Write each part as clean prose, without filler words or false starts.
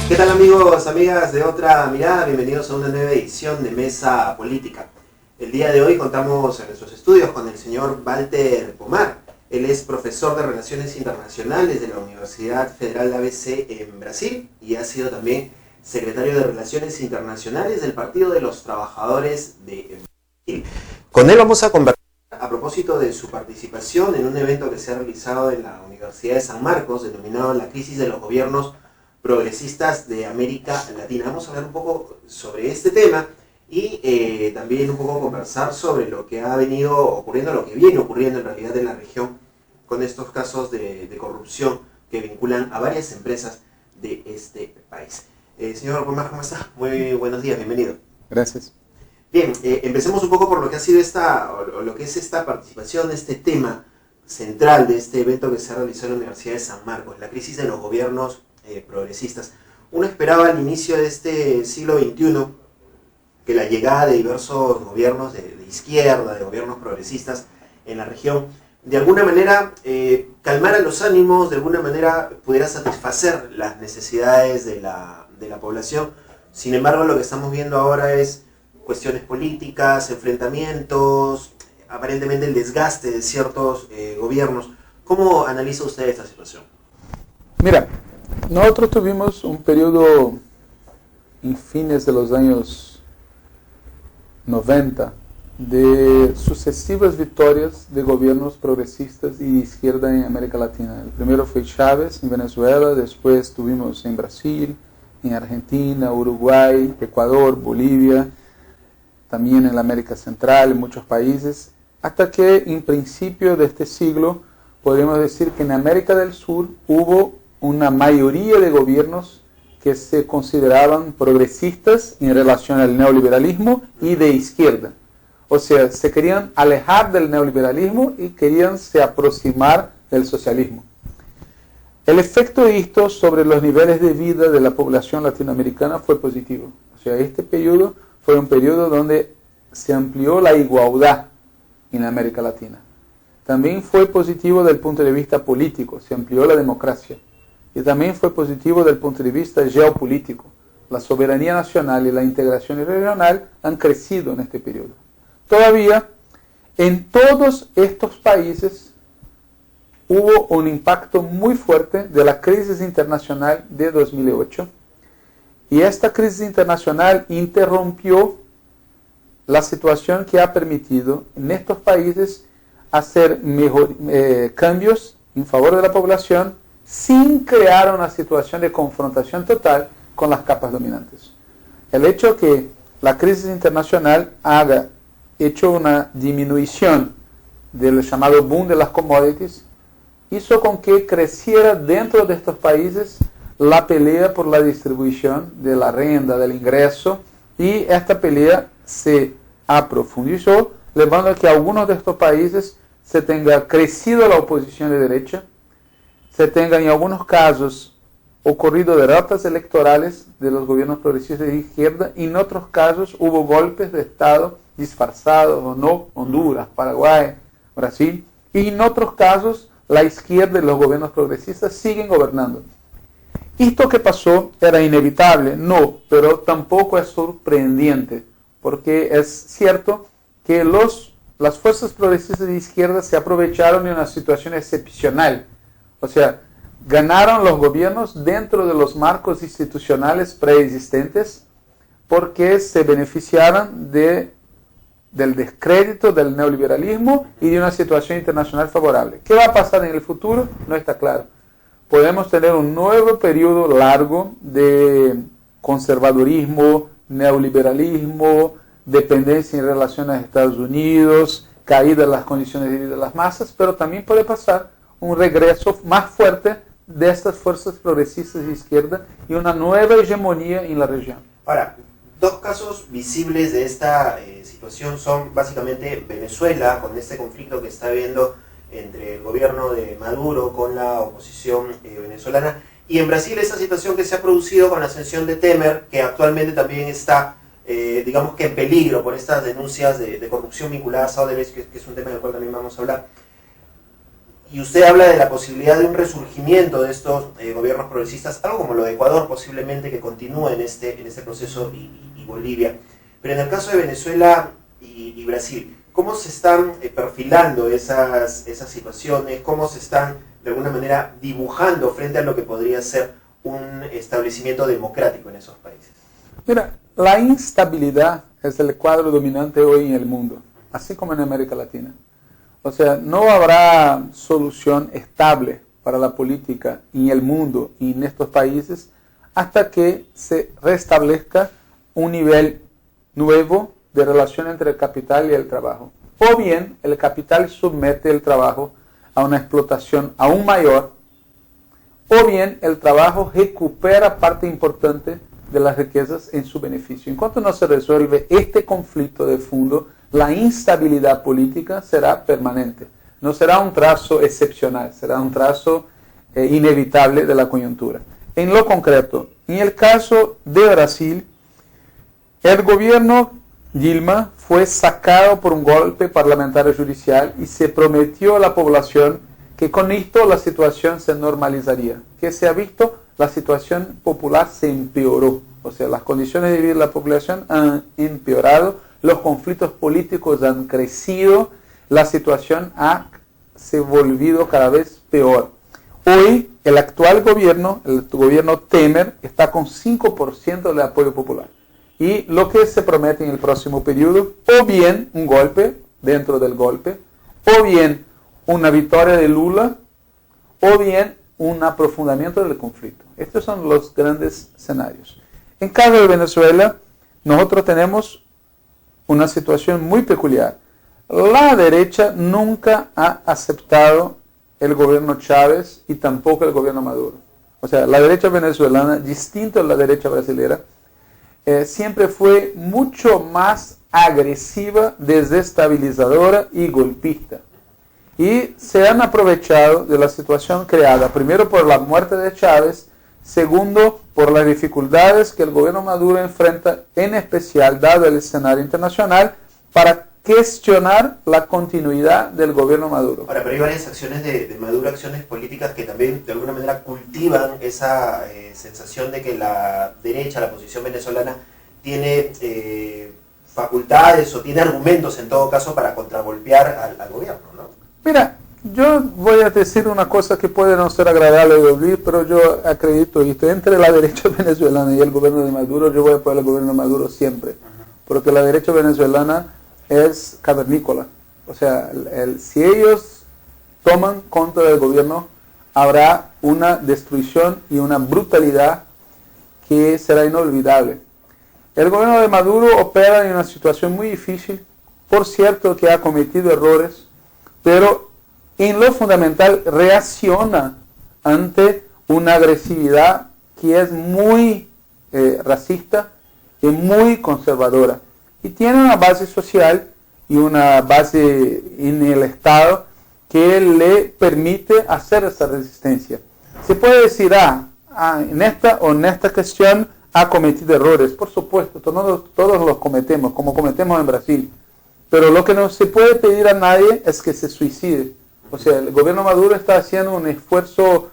¿Qué tal amigos, amigas de Otra Mirada? Bienvenidos a una nueva edición de Mesa Política. El día de hoy contamos en nuestros estudios con el señor Walter Pomar. Él es profesor de Relaciones Internacionales de la Universidad Federal de ABC en Brasil y ha sido también secretario de Relaciones Internacionales del Partido de los Trabajadores de Brasil. Con él vamos a conversar a propósito de su participación en un evento que se ha realizado en la Universidad de San Marcos, denominado La crisis de los gobiernos progresistas de América Latina. Vamos a hablar un poco sobre este tema y también un poco conversar sobre lo que ha venido ocurriendo, lo que viene ocurriendo en realidad en la región con estos casos de corrupción que vinculan a varias empresas de este país. Señor Pomar, ¿cómo está? Muy buenos días, bienvenido. Gracias. Bien, empecemos un poco por lo que ha sido lo que es esta participación, este tema central de este evento que se ha realizado en la Universidad de San Marcos, la crisis de los gobiernos progresistas. Uno esperaba al inicio de este siglo XXI que la llegada de diversos gobiernos de izquierda, de gobiernos progresistas en la región, de alguna manera calmara los ánimos, de alguna manera pudiera satisfacer las necesidades de la población. Sin embargo, lo que estamos viendo ahora es cuestiones políticas, enfrentamientos, aparentemente el desgaste de ciertos gobiernos. ¿Cómo analiza usted esta situación? Mira, nosotros tuvimos un periodo en fines de los años 90 de sucesivas victorias de gobiernos progresistas y de izquierda en América Latina. El primero fue Chávez en Venezuela, después tuvimos en Brasil, en Argentina, Uruguay, Ecuador, Bolivia, también en la América Central, en muchos países, hasta que en principio de este siglo podemos decir que en América del Sur hubo una mayoría de gobiernos que se consideraban progresistas en relación al neoliberalismo y de izquierda. O sea, se querían alejar del neoliberalismo y querían se aproximar del socialismo. El efecto de esto sobre los niveles de vida de la población latinoamericana fue positivo. O sea, este periodo fue un periodo donde se amplió la igualdad en América Latina. También fue positivo desde el punto de vista político, se amplió la democracia. Y también fue positivo desde el punto de vista geopolítico. La soberanía nacional y la integración regional han crecido en este periodo. Todavía, en todos estos países hubo un impacto muy fuerte de la crisis internacional de 2008. Y esta crisis internacional interrumpió la situación que ha permitido en estos países hacer cambios en favor de la población sin crear una situación de confrontación total con las capas dominantes. El hecho que la crisis internacional haya hecho una disminución del llamado boom de las commodities hizo con que creciera dentro de estos países la pelea por la distribución de la renta, del ingreso, y esta pelea se aprofundizó, llevando a que algunos de estos países se tenga crecido la oposición de derecha, se tenga en algunos casos ocurrido derrotas electorales de los gobiernos progresistas de izquierda, y en otros casos hubo golpes de Estado disfrazados o no, Honduras, Paraguay, Brasil, y en otros casos la izquierda y los gobiernos progresistas siguen gobernando. ¿Esto que pasó era inevitable? No, pero tampoco es sorprendente, porque es cierto que las fuerzas progresistas de izquierda se aprovecharon de una situación excepcional. O sea, ganaron los gobiernos dentro de los marcos institucionales preexistentes porque se beneficiaron del descrédito del neoliberalismo y de una situación internacional favorable. ¿Qué va a pasar en el futuro? No está claro. Podemos tener un nuevo periodo largo de conservadurismo, neoliberalismo, dependencia en relación a Estados Unidos, caída de las condiciones de vida de las masas, pero también puede pasar un regreso más fuerte de estas fuerzas progresistas de izquierda y una nueva hegemonía en la región. Ahora, dos casos visibles de esta situación son básicamente Venezuela, con este conflicto que está habiendo entre el gobierno de Maduro con la oposición venezolana, y en Brasil esa situación que se ha producido con la ascensión de Temer, que actualmente también está, digamos que en peligro por estas denuncias de corrupción vinculadas a Odebrecht, que es un tema del cual también vamos a hablar. Y usted habla de la posibilidad de un resurgimiento de estos gobiernos progresistas, algo como lo de Ecuador posiblemente, que continúe en este proceso, y Bolivia. Pero en el caso de Venezuela y Brasil, ¿cómo se están perfilando esas situaciones? ¿Cómo se están de alguna manera dibujando frente a lo que podría ser un establecimiento democrático en esos países? Mira, la instabilidad es el cuadro dominante hoy en el mundo, así como en América Latina. O sea, no habrá solución estable para la política en el mundo y en estos países hasta que se restablezca un nivel nuevo de relación entre el capital y el trabajo. O bien el capital somete el trabajo a una explotación aún mayor, o bien el trabajo recupera parte importante de las riquezas en su beneficio. En cuanto no se resuelve este conflicto de fondo, la instabilidad política será permanente. No será un trazo excepcional, será un trazo inevitable de la coyuntura. En lo concreto, en el caso de Brasil, el gobierno Dilma fue sacado por un golpe parlamentario judicial y se prometió a la población que con esto la situación se normalizaría. ¿Qué se ha visto? La situación popular se empeoró. O sea, las condiciones de vivir de la población han empeorado, los conflictos políticos han crecido, la situación se ha volvido cada vez peor. Hoy, el actual gobierno, el gobierno Temer, está con 5% de apoyo popular. Y lo que se promete en el próximo periodo, o bien un golpe dentro del golpe, o bien una victoria de Lula, o bien un aprofundamiento del conflicto. Estos son los grandes escenarios. En caso de Venezuela, nosotros tenemos una situación muy peculiar. La derecha nunca ha aceptado el gobierno Chávez y tampoco el gobierno Maduro. O sea, la derecha venezolana, distinto a la derecha brasileña, siempre fue mucho más agresiva, desestabilizadora y golpista. Y se han aprovechado de la situación creada, primero por la muerte de Chávez, segundo por las dificultades que el gobierno Maduro enfrenta, en especial dado el escenario internacional, para cuestionar la continuidad del gobierno Maduro. Ahora, pero hay varias acciones de Maduro, acciones políticas que también de alguna manera cultivan esa sensación de que la derecha, la oposición venezolana, tiene facultades o tiene argumentos en todo caso para contragolpear al gobierno, ¿no? Mira, yo voy a decir una cosa que puede no ser agradable de oír, pero yo acredito esto. Entre la derecha venezolana y el gobierno de Maduro, yo voy a apoyar al gobierno de Maduro siempre, porque la derecha venezolana es cavernícola. O sea, si ellos toman contra del gobierno, habrá una destrucción y una brutalidad que será inolvidable. El gobierno de Maduro opera en una situación muy difícil, por cierto que ha cometido errores, pero en lo fundamental reacciona ante una agresividad que es muy racista y muy conservadora. Y tiene una base social y una base en el Estado que le permite hacer esa resistencia. Se puede decir, en esta cuestión ha cometido errores. Por supuesto, todos los cometemos, como cometemos en Brasil. Pero lo que no se puede pedir a nadie es que se suicide. O sea, el gobierno Maduro está haciendo un esfuerzo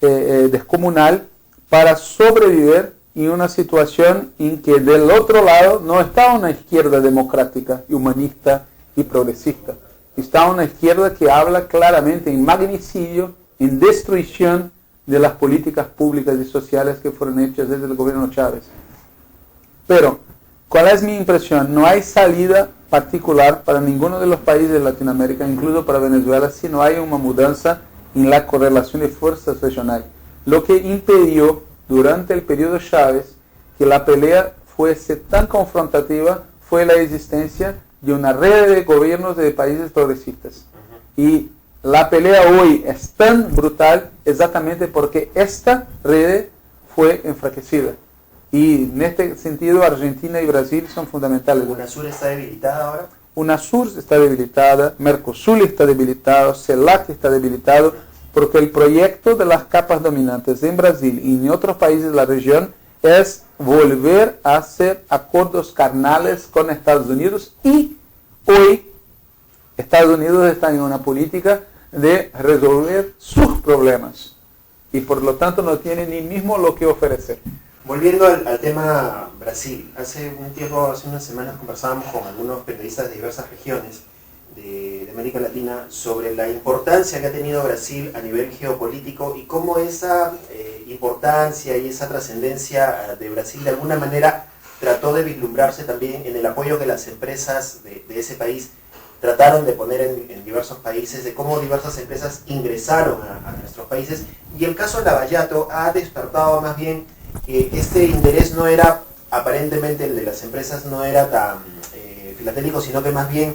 descomunal para sobrevivir en una situación en que del otro lado no está una izquierda democrática, humanista y progresista. Está una izquierda que habla claramente en magnicidio, en destrucción de las políticas públicas y sociales que fueron hechas desde el gobierno Chávez. Pero, ¿cuál es mi impresión? No hay salida particular para ninguno de los países de Latinoamérica, incluso para Venezuela, si no hay una mudanza en la correlación de fuerzas regional. Lo que impidió durante el periodo Chávez que la pelea fuese tan confrontativa fue la existencia de una red de gobiernos de países progresistas. Y la pelea hoy es tan brutal exactamente porque esta red fue enfraquecida. Y en este sentido Argentina y Brasil son fundamentales. ¿UNASUR está debilitada ahora? UNASUR está debilitada, Mercosur está debilitado, CELAC está debilitado, porque el proyecto de las capas dominantes en Brasil y en otros países de la región es volver a hacer acuerdos carnales con Estados Unidos, y hoy Estados Unidos está en una política de resolver sus problemas y por lo tanto no tiene ni mismo lo que ofrecer. Volviendo al tema Brasil, hace un tiempo, hace unas semanas conversábamos con algunos periodistas de diversas regiones de América Latina sobre la importancia que ha tenido Brasil a nivel geopolítico y cómo esa importancia y esa trascendencia de Brasil de alguna manera trató de vislumbrarse también en el apoyo que las empresas de ese país trataron de poner en diversos países, de cómo diversas empresas ingresaron a nuestros países, y el caso Lavallato ha despertado más bien que este interés no era, aparentemente el de las empresas no era tan filatélico, sino que más bien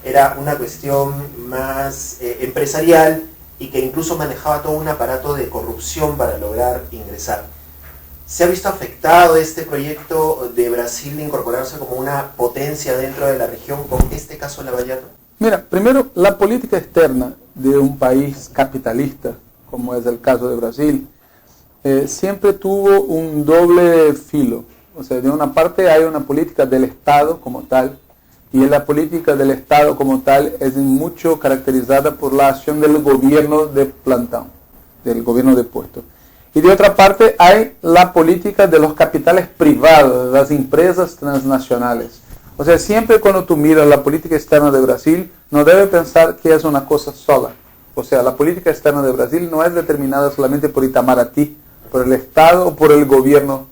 era una cuestión más empresarial y que incluso manejaba todo un aparato de corrupción para lograr ingresar. ¿Se ha visto afectado este proyecto de Brasil de incorporarse como una potencia dentro de la región con este caso Lavallato? Mira, primero, la política externa de un país capitalista, como es el caso de Brasil, siempre tuvo un doble filo. O sea, de una parte hay una política del Estado como tal, y la política del Estado como tal es mucho caracterizada por la acción del gobierno de plantón, del gobierno de puesto. Y de otra parte hay la política de los capitales privados, de las empresas transnacionales. O sea, siempre cuando tú miras la política externa de Brasil, no debes pensar que es una cosa sola. O sea, la política externa de Brasil no es determinada solamente por Itamaraty, por el Estado o por el gobierno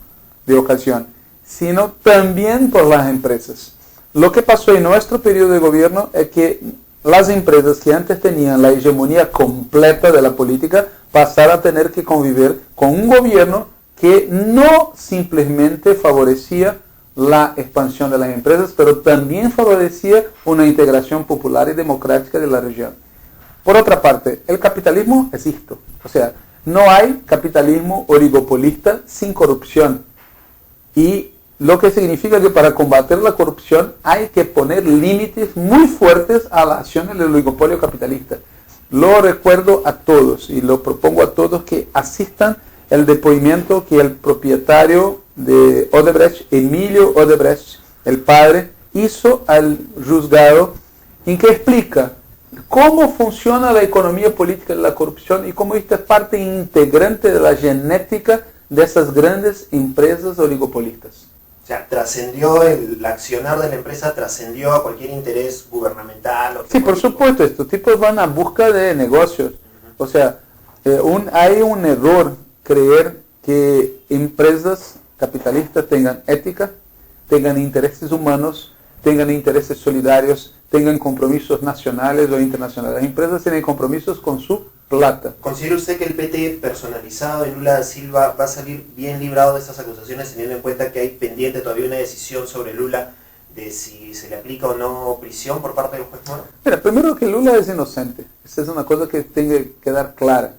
de ocasión, sino también por las empresas. Lo que pasó en nuestro periodo de gobierno es que las empresas que antes tenían la hegemonía completa de la política pasaron a tener que convivir con un gobierno que no simplemente favorecía la expansión de las empresas, pero también favorecía una integración popular y democrática de la región. Por otra parte, el capitalismo es esto. O sea, no hay capitalismo oligopolista sin corrupción. Y lo que significa que para combatir la corrupción hay que poner límites muy fuertes a la acción del oligopolio capitalista. Lo recuerdo a todos y lo propongo a todos que asistan el depoimiento que el propietario de Odebrecht, Emilio Odebrecht, el padre, hizo al juzgado, en que explica cómo funciona la economía política de la corrupción y cómo esta es parte integrante de la genética de esas grandes empresas oligopolistas. O sea, trascendió el accionar de la empresa, trascendió a cualquier interés gubernamental. Sí, por supuesto, estos tipos van a busca de negocios. O sea, hay un error creer que empresas capitalistas tengan ética, tengan intereses humanos, tengan intereses solidarios, tengan compromisos nacionales o internacionales. Las empresas tienen compromisos con su plata. ¿Considera usted que el PT personalizado de Lula da Silva va a salir bien librado de estas acusaciones, teniendo en cuenta que hay pendiente todavía una decisión sobre Lula de si se le aplica o no prisión por parte del juez Moro? Mira, primero que Lula es inocente. Esa es una cosa que tiene que quedar clara.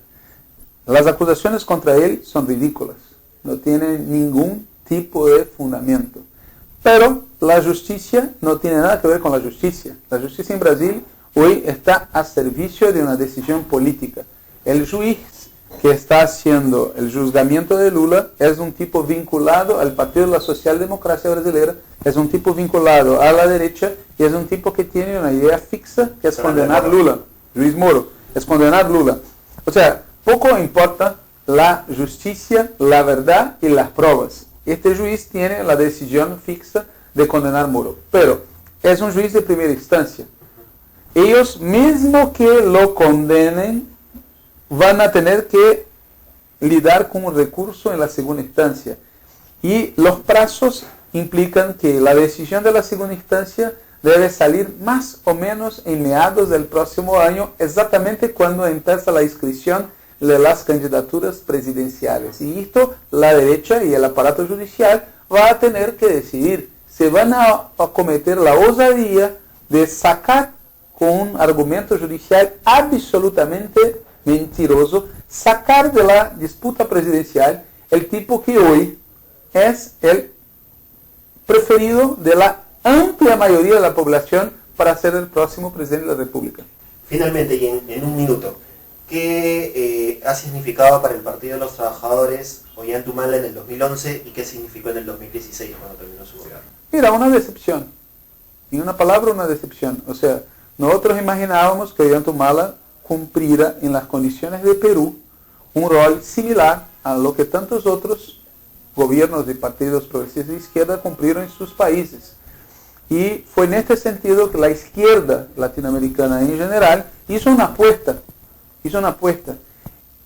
Las acusaciones contra él son ridículas. No tienen ningún tipo de fundamento. Pero la justicia no tiene nada que ver con la justicia. La justicia en Brasil hoy está a servicio de una decisión política. El juez que está haciendo el juzgamiento de Lula es un tipo vinculado al Partido de la Socialdemocracia Brasileira, es un tipo vinculado a la derecha y es un tipo que tiene una idea fixa que es condenar Lula. Luis Moro, es condenar Lula. O sea, poco importa la justicia, la verdad y las pruebas. Este juez tiene la decisión fixa de condenar Moro, pero es un juez de primera instancia. Ellos mismos que lo condenen van a tener que lidar con un recurso en la segunda instancia. Y los plazos implican que la decisión de la segunda instancia debe salir más o menos en mediados del próximo año, exactamente cuando empieza la inscripción de las candidaturas presidenciales. Y esto la derecha y el aparato judicial va a tener que decidir. Se van a cometer la osadía de sacar con un argumento judicial absolutamente mentiroso, sacar de la disputa presidencial el tipo que hoy es el preferido de la amplia mayoría de la población para ser el próximo presidente de la República. Finalmente, y en un minuto, ¿qué ha significado para el Partido de los Trabajadores Ollanta-Humala en el 2011 y qué significó en el 2016 cuando terminó su gobierno? Mira, una decepción. En una palabra, una decepción. O sea, nosotros imaginábamos que Ollanta-Humala cumpliera en las condiciones de Perú un rol similar a lo que tantos otros gobiernos de partidos progresistas de izquierda cumplieron en sus países. Y fue en este sentido que la izquierda latinoamericana en general hizo una apuesta.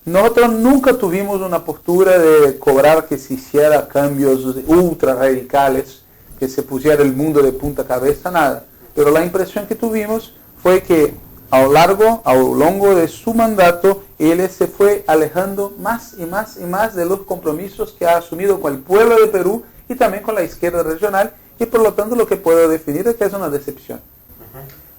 Nosotros nunca tuvimos una postura de cobrar que se hiciera cambios ultra radicales, que se pusiera el mundo de punta cabeza, nada. Pero la impresión que tuvimos fue que a lo largo de su mandato, él se fue alejando más y más de los compromisos que ha asumido con el pueblo de Perú y también con la izquierda regional, y por lo tanto lo que puedo definir es que es una decepción.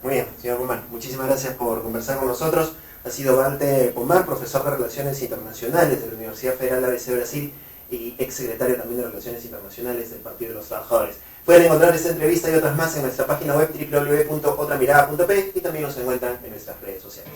Muy bien, señor Pomar, muchísimas gracias por conversar con nosotros. Ha sido Walter Pomar, profesor de Relaciones Internacionales de la Universidad Federal ABC Brasil y exsecretario también de Relaciones Internacionales del Partido de los Trabajadores. Pueden encontrar esta entrevista y otras más en nuestra página web www.otramirada.p y también nos encuentran en nuestras redes sociales.